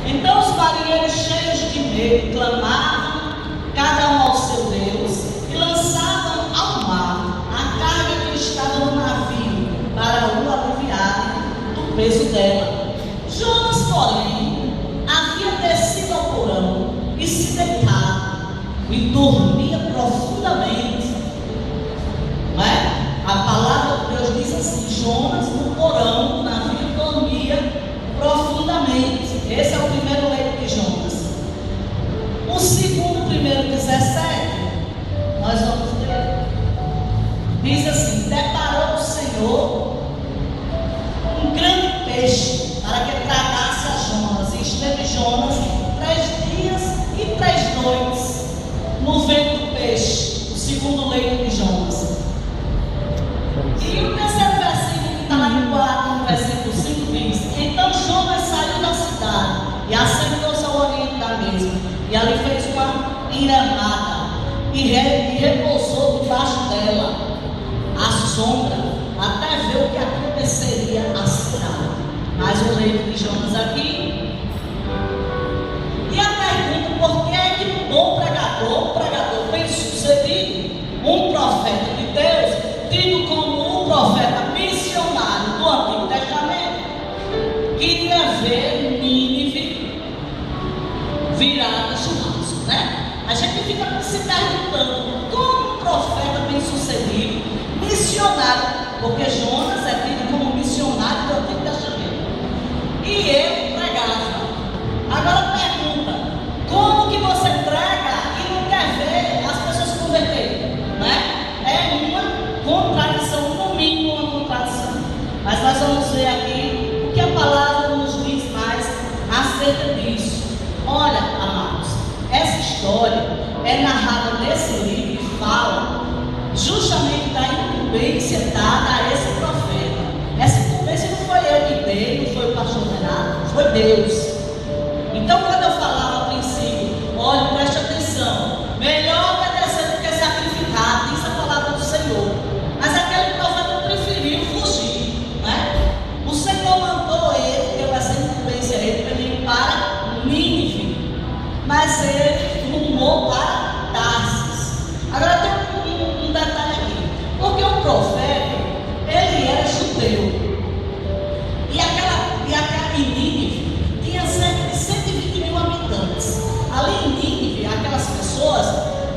Então os marinheiros, cheios de medo, clamavam, cada um ao seu Deus, e lançavam ao mar a carga que estava no navio, para o aliviarem do peso dela. Jonas, porém, havia descido ao porão e se deitado, e dormia profundamente. Não é? A palavra de Deus diz assim: Jonas no porão do navio dormia profundamente. Esse é o primeiro leito de Jonas. O segundo, primeiro 17, nós vamos ler. Diz assim: deparou o Senhor um grande peixe para que tragasse a Jonas, e esteve Jonas 3 dias e 3 noites no ventre do peixe. O segundo leito de Jonas. E o terceiro versículo que está lá no versículo 5 diz: então Jonas saiu da cidade e assentou-se ao oriente da mesma, e ali fez uma enramada e repousou debaixo dela à sombra, até ver o que aconteceria à cidade. Mais um leito de Jonas aqui. E a pergunta: por que é que um bom pregador bem sucedido, um profeta de Deus, tido como um profeta missionário do Antigo Testamento, queria ver Nínive virada churrasco, né? A gente fica se perguntando como um profeta bem sucedido, missionário, porque Jonas é tido como missionário do Antigo Testamento, e ele pregava. Agora pergunta: como que você prega e não quer ver as pessoas se converterem, né? É uma contradição, no mínimo uma contradição. Mas nós vamos ver aqui o que a palavra nos diz mais acerca disso. Olha, amados, essa história é narrada nesse livro e fala justamente da incumbência dada a esse profeta. Essa incumbência não foi eu que dei, não foi o pastor Renato, foi Deus. Então, quando eu falava a princípio, olha, preste atenção, melhor obedecer do que sacrificar, diz a palavra do Senhor. Mas aquele profeta preferiu fugir, né? O Senhor mandou ele, deu essa incumbência a ele, para ele ir para Nínive, mas ele rumou para Tarsis. Agora tem um detalhe aqui, porque o profeta, ele era judeu, e aquela Nínive tinha cerca de 120 mil habitantes. Ali em Nínive, aquelas pessoas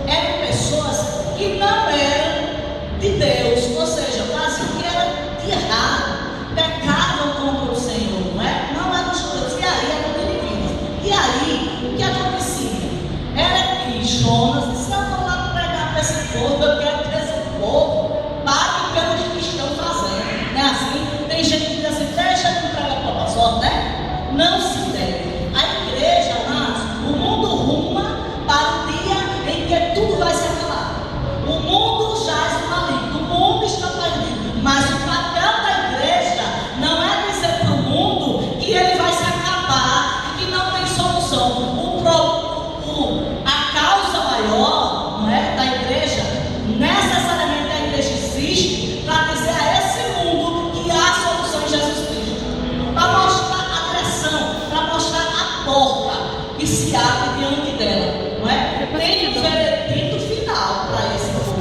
eram pessoas que não eram de Deus, ou seja, faziam o que era de errado, pecavam contra o Senhor, não é? Não eram judeus, e aí eram ninivitas. E aí, o que acontecia? Era que Jonas disse: não, vou lá pregar para esse povo, eu quero que esse povo pague pelo que estão fazendo. Não é assim? Tem gente que diz assim: deixa de pregar para nós, ó, né? Não se deve. A igreja, mas o mundo ruma para o dia em que tudo vai se acabar. O mundo jaz no maligno, o mundo está perdido, mas o papel da igreja não é dizer para o mundo que ele vai se acabar e que não tem solução. A causa maior, não é, da igreja, necessariamente a igreja existe para dizer a esse mundo que há solução em Jesus Cristo, para mostrar a direção, para mostrar a porta que se abre diante dela, não é? Tem um veredito final para esse povo.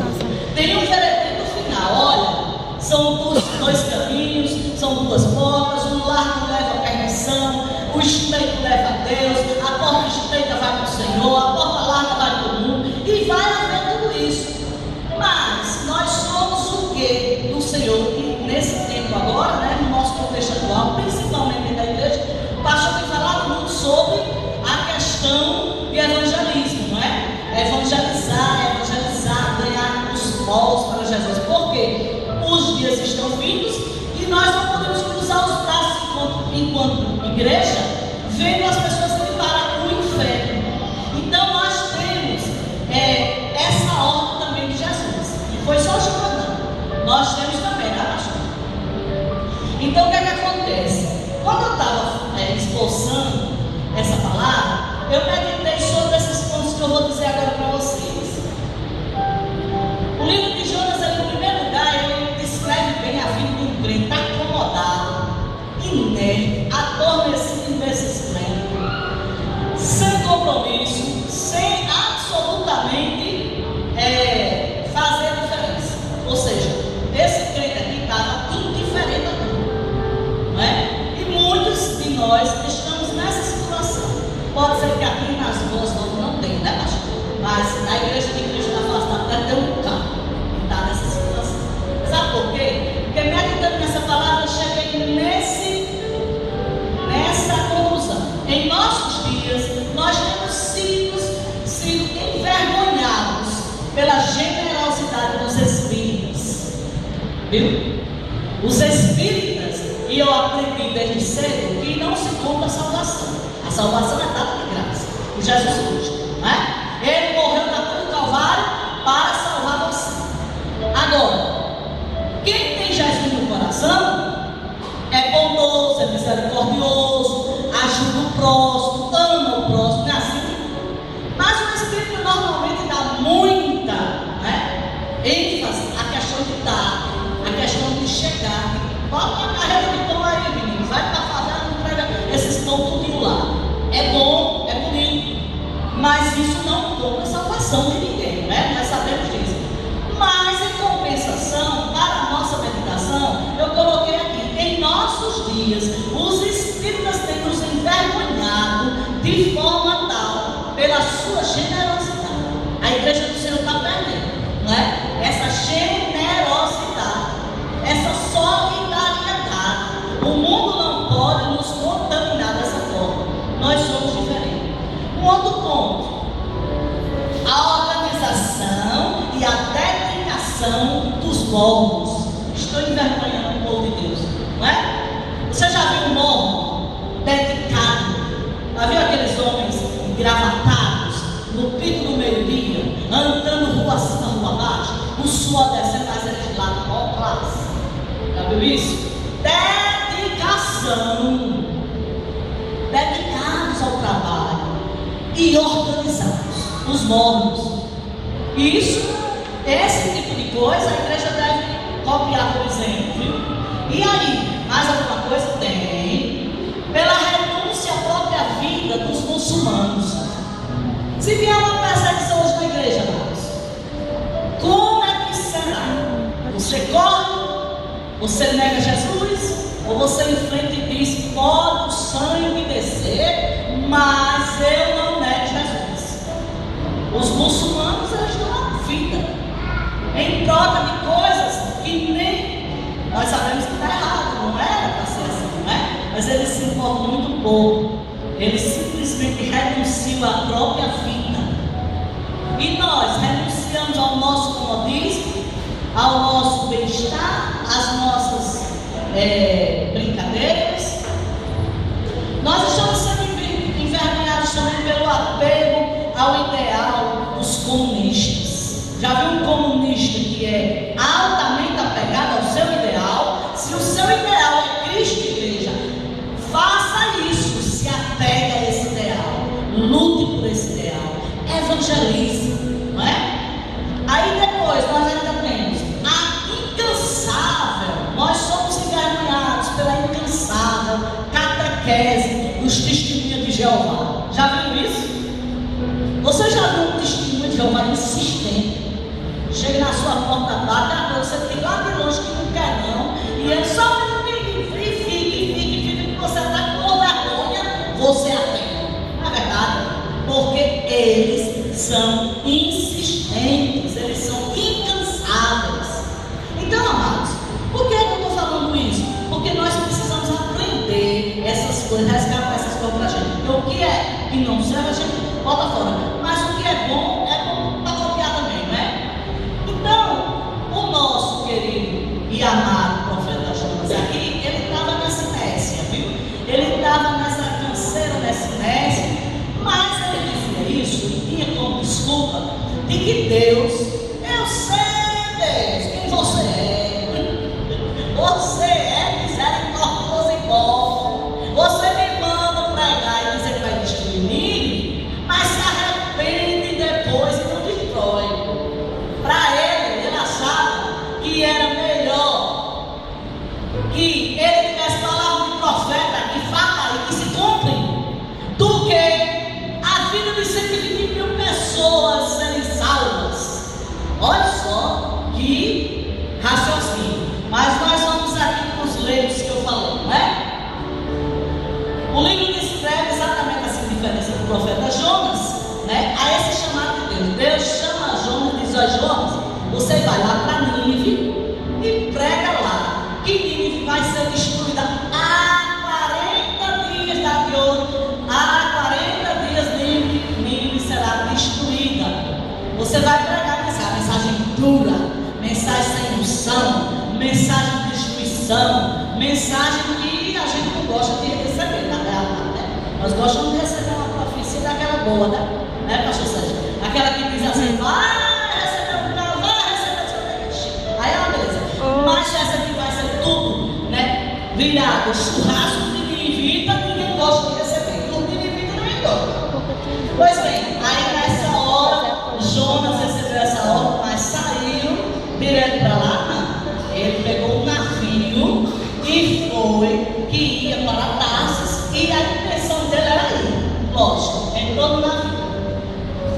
Tem um veredito final. Olha, são dois caminhos, são duas portas. O largo leva à perdição, o estreito leva a Deus, a porta estreita vai para o Senhor, a porta larga vai para o mundo, e vai haver tudo isso. Mas nós somos o que do Senhor? E nesse tempo agora, né, no nosso contexto atual, principalmente da igreja, o pastor tem falado muito sobre a questão de evangelismo, não é? Evangelizar, ganhar os povos para Jesus. Por quê? Os dias estão vindos e nós não podemos cruzar os braços enquanto igreja, vendo as pessoas irem para o inferno. Então nós temos essa ordem também de Jesus. E foi só Jonas, nós temos também, né, pastor? Então o que é que acontece? Quando eu estava esboçando essa palavra, eu meditei sobre esses pontos que eu vou dizer agora para vocês. O livro de Jonas, em primeiro lugar, ele descreve bem a vida de um crente acomodado, inerte, adormecido, indesistente. nós estamos nessa situação. Pode ser que aqui nas ruas não tem, né, pastor? Mas na igreja de Cristo na face da terra tem um carro que está nessa situação. Sabe por quê? Porque meditando nessa palavra eu cheguei nessa conclusão. Em nossos dias, nós temos sido envergonhados pela generosidade dos espíritas. Viu? Os espíritas, e eu aprendi desde cedo, que não se compra a salvação. A salvação é dada de graça, por Jesus Cristo, não é? Ele morreu na cruz do Calvário para salvar você. Agora, quem tem Jesus no coração é bondoso, é misericordioso, ajuda o próximo, ama o próximo, não é assim? Mas o Espírito normalmente dá muita, né, ênfase à questão de dar, à questão de chegar. Bota uma carreira de pão aí, menino, vai para a favela e entrega esses pão tudinho lá. É bom, é bonito, mas isso não compra a salvação de ninguém, né? Nós sabemos disso. Mas em compensação, para a nossa meditação, eu coloquei aqui, em nossos dias, os espíritas têm nos envergonhado de forma tal, pela sua generosidade. A igreja do Senhor está perdendo, não é? Essa generosidade, essa solidariedade. O mundo não pode nos contaminar dessa forma. Nós somos diferentes. Um outro ponto: a organização e a dedicação dos mormons. Estou envergonhando o povo de Deus, não é? Você já viu um mormon dedicado? Já viu aqueles homens engravatados no pico do meio-dia, andando rua acima, rua abaixo, o suor descendo, mas eles lá na maior classe? Já viu isso? Dedicação. Dedicados ao trabalho e organizados, os mormons. Isso, esse tipo de coisa, a igreja deve copiar, por exemplo, viu? E aí, mais alguma coisa? Tem. Pela renúncia à própria vida dos muçulmanos. Se vier uma perseguição hoje na igreja, amados, como é que será? Você corre, você nega Jesus, ou você enfrenta e diz: pode o sangue descer, mas eu não nego Jesus. Os muçulmanos, eles dão a vida em troca de coisas que nem nós sabemos que está errado, não era para ser assim, não é? Mas eles se importam muito pouco. Eles simplesmente renunciam à própria vida. E nós renunciamos ao nosso comodismo, ao nosso bem-estar, às nossas brincadeiras. Nós estamos sendo envergonhados também pelo apego ao ideal dos comunistas. Já viu um comunista que é altamente apegado ao seu ideal? Se o seu ideal é Cristo e igreja, faça isso, se apegue a esse ideal, lute por esse ideal, evangelize, não é? Aí depois nós ainda temos a incansável, nós somos envergonhados pela incansável catequese dos testemunhos de Jeová. Já viu isso? Você já viu um testemunho de Jeová insistente? Chega na sua porta, bate a coisa, você fica lá de longe que não quer não, e ele só fica, você está com vergonha, você atende. Não é verdade? Porque eles são insistentes, eles são incansáveis. Então, amados, por que eu estou falando isso? Porque nós precisamos aprender essas coisas, resgatar essas coisas para a gente. Porque o que é que não serve, a gente bota fora. Mas o que é bom para copiar também, não é? Então, o nosso querido e amado profeta Jonas aqui, ele estava nessa inércia, viu? Ele estava nessa canseira, nessa inércia, mas ele dizia isso e tinha como desculpa de que Deus, eu sei, Deus, quem você é. Você é misericordioso e bom. Você me manda pregar e dizer que vai destruir Nínive, mas se arrepende depois e não destrói. Para ele achava que era melhor que ele tivesse palavra de profeta que fala e que se cumpre, do que a vida de 120 mil pessoas serem salvas O livro descreve exatamente essa diferença do profeta Jonas, né, a esse chamado de Deus. Deus chama Jonas e diz: ó Jonas, você vai lá para Nínive e prega lá que Nínive vai ser destruída há 40 dias de hoje. Há 40 dias Nínive será destruída. Você vai pregar mensagem dura, mensagem sem unção, mensagem de destruição, mensagem que a gente não gosta de receber, na realidade, né? Nós gostamos de receber uma profecia daquela boa, né, pastor Sérgio? Aquela que diz assim: vai receber o carro, vai receber o seu. Aí é uma beleza. Mas essa aqui vai ser tudo, né, virado churrasco de ninivita, ninguém gosta de receber. E o ninivita ninguém gosta. Pois bem, aí nessa hora, Jonas recebeu essa ordem, mas saiu direto para lá, não. Ele pegou um navio e foi, que ia para Tarsis, e a intenção dele era ir. Lógico, entrou no navio.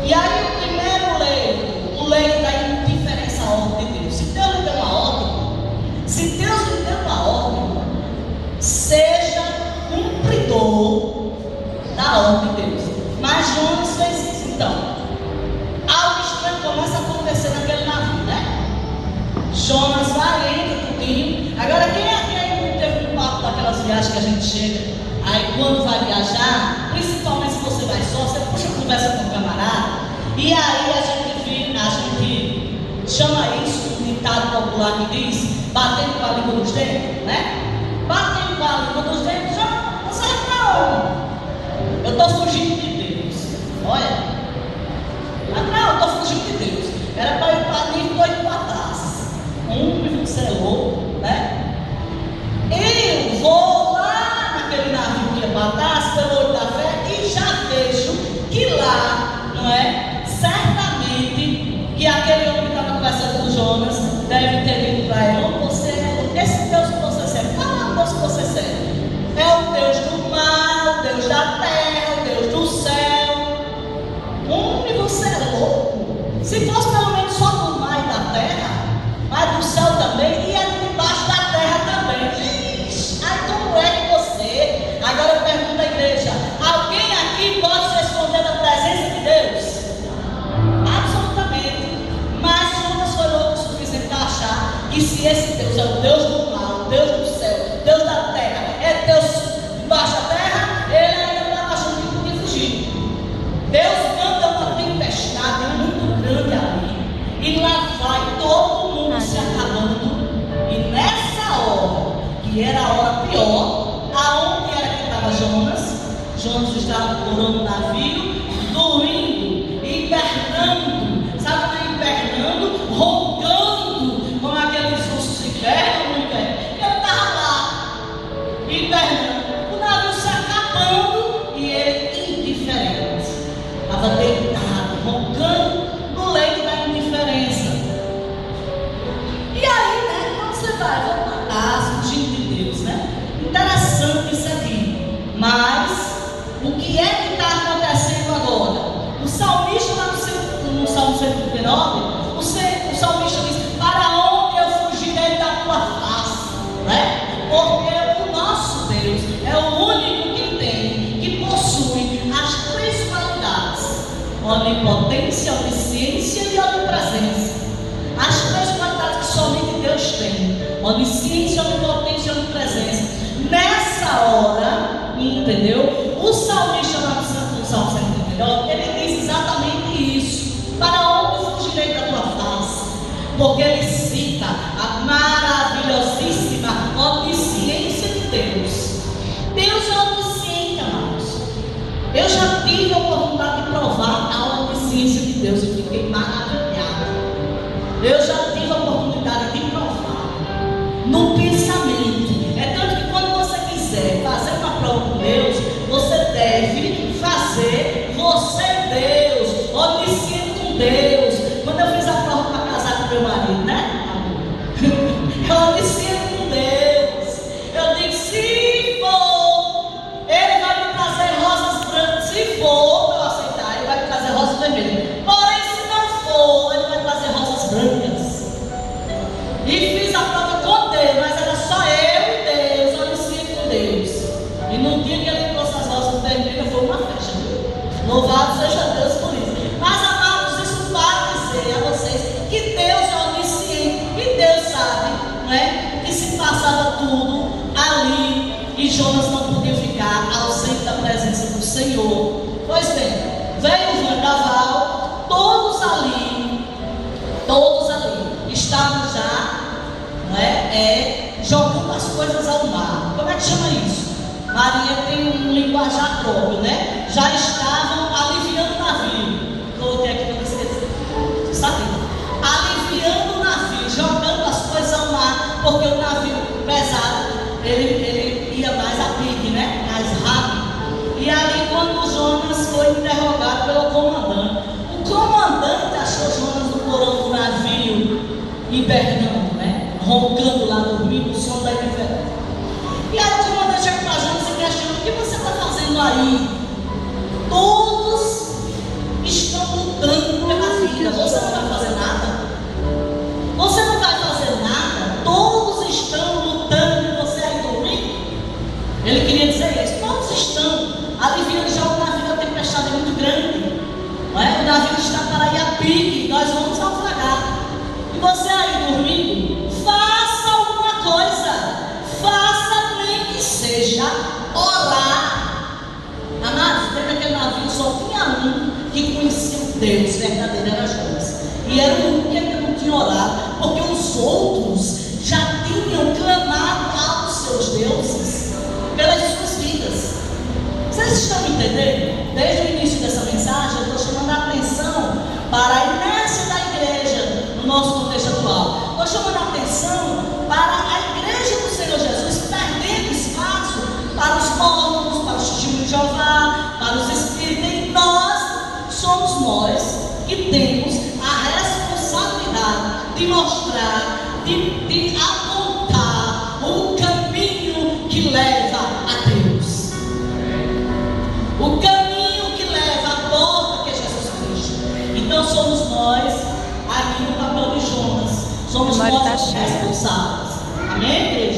E aí o primeiro leito, o leito da indiferença à ordem de Deus. Se Deus lhe deu uma ordem, seja cumpridor da ordem de Deus. Mas Jonas fez isso. Então, algo estranho começa a acontecer naquele navio, né? Jonas vai, entra tudinho. Agora, quem não teve um papo daquelas viagens que a gente chega? Aí quando vai viajar, principalmente se você vai só, você puxa a conversa com o camarada, e aí a gente chama isso, um ditado popular que diz: batendo com a língua dos dentes, né? Batendo com a língua dos dentes, já não sai pra onde? Eu estou fugindo de Deus. Olha, não, eu estou fugindo de Deus. Era para ir para Nínive, estou indo para Tarsis. Você é louco, né? Eu vou lá naquele navio que ia para Tarsis, pelo olho da fé, e já vejo que lá, não é? Certamente que aquele homem que estava conversando com Jonas deve ter dito para ele: esse Deus que você serve, qual é o Deus que você serve? É o Deus do mar, o Deus da terra, o Deus do céu. Você é louco? Se fosse pelo menos só do mar e da terra, mas do céu também, e é debaixo da terra também. Ixi, aí como é que você? Agora eu pergunto à igreja: alguém aqui pode se esconder da presença de Deus? Absolutamente. Mas Jonas foi louco o suficiente para achar que se esse Deus é o Deus do mar, o Deus do céu, Deus da terra, é Deus debaixo da terra, ele ainda estava achando que podia fugir. Deus manda uma tempestade muito grande ali, e lá vai todo mundo se acabando. E nessa hora, que era a hora pior, aonde era que estava Jonas? Jonas estava morando no navio, dormindo, hibernando. Sabe o que é hibernando? Roncando, como aqueles ursos hibernam no inverno. Ele estava lá, hibernando, o navio se acabando e ele indiferente. Estava deitado, roncando no leito da indiferença. E aí, né, quando você vai voltar, fugindo de Deus, né? Interessante isso aqui. Mas o que é que está acontecendo agora? O salmista, lá no Salmo 139, o salmista diz: para onde eu fugirei da tua face? Né? Porque o nosso Deus é o único que possui as três qualidades: onipotência, onisciência e onipresença. As três qualidades que somente Deus tem: onisciência, onipotência e onipresença. Nessa hora, entendeu? O salmista lá no Salmo 139, ele diz exatamente isso: para onde fugirei da tua face? Porque ele cita a maravilhosíssima onisciência de Deus. Deus é onisciente, amados. Eu já tive a oportunidade de provar a onisciência de Deus e fiquei maravilhada. Eu já tive a oportunidade de provar no pensamento. É tanto que quando você quiser fazer uma prova com Deus, você deve fazer você Deus, onisciente com Deus. Quando eu fiz a prova para casar com meu marido, né? Eu onisciente com Deus. Eu digo: se for, ele vai me trazer rosas brancas. Se for, eu aceitar, ele vai me trazer rosas vermelhas. Porém, se não for, ele vai trazer rosas brancas. E fiz a prova com Deus, mas era só eu e Deus, onisciente com Deus. E no dia que ele trouxe vermelha foi uma festa, viu? Louvado seja Deus por isso. Mas, amados, isso vai dizer a vocês que Deus é onisciente, e Deus sabe, não é? Que se passava tudo ali e Jonas não podia ficar ausente da presença do Senhor. Pois bem, veio o vendaval, todos ali estavam já, não é? Jogando as coisas ao mar. Como é que chama isso? Maria tem um linguajar próprio, né? Já estavam aliviando o navio. Coloquei aqui para não esquecer. Sabe? Aliviando o navio, jogando as coisas ao mar, porque o navio pesado, ele ia mais a pique, né? Mais rápido. E ali, quando Jonas foi interrogado pelo comandante, o comandante achou Jonas no porão do navio, hibernando, né? Roncando lá, dormindo, o som da indiferença. E aí o comandante chega para Jonas e questiona: o que você está fazendo aí? Todos estão lutando pela vida, você não vai fazer nada? Você não vai fazer nada? Todos estão lutando e você aí dormindo? Ele queria dizer isso. Todos estão aliviando já o navio, a tempestade é muito grande, não é? O navio está para ir a pique, nós vamos naufragar. E você aí dormindo? Faça alguma coisa, faça nem que seja orar. Amados, dentro daquele navio só tinha um que conhecia o Deus verdadeiro, era Jonas. E era o único que ainda não tinha orado, porque os outros já tinham clamado aos seus deuses pelas suas vidas. Vocês estão me entendendo? Desde o início dessa mensagem, eu estou chamando a atenção para a inércia da igreja no nosso contexto atual. Estou chamando a atenção para a igreja do Senhor Jesus perdendo espaço para os mormons, para os testigos de Jeová, para os espíritas. E somos nós que temos a responsabilidade de mostrar, de apontar o caminho que leva a Deus. O caminho que leva à porta que é Jesus Cristo. Então somos nós, aqui no papel de Jonas, somos nós os responsáveis. Amém, igreja?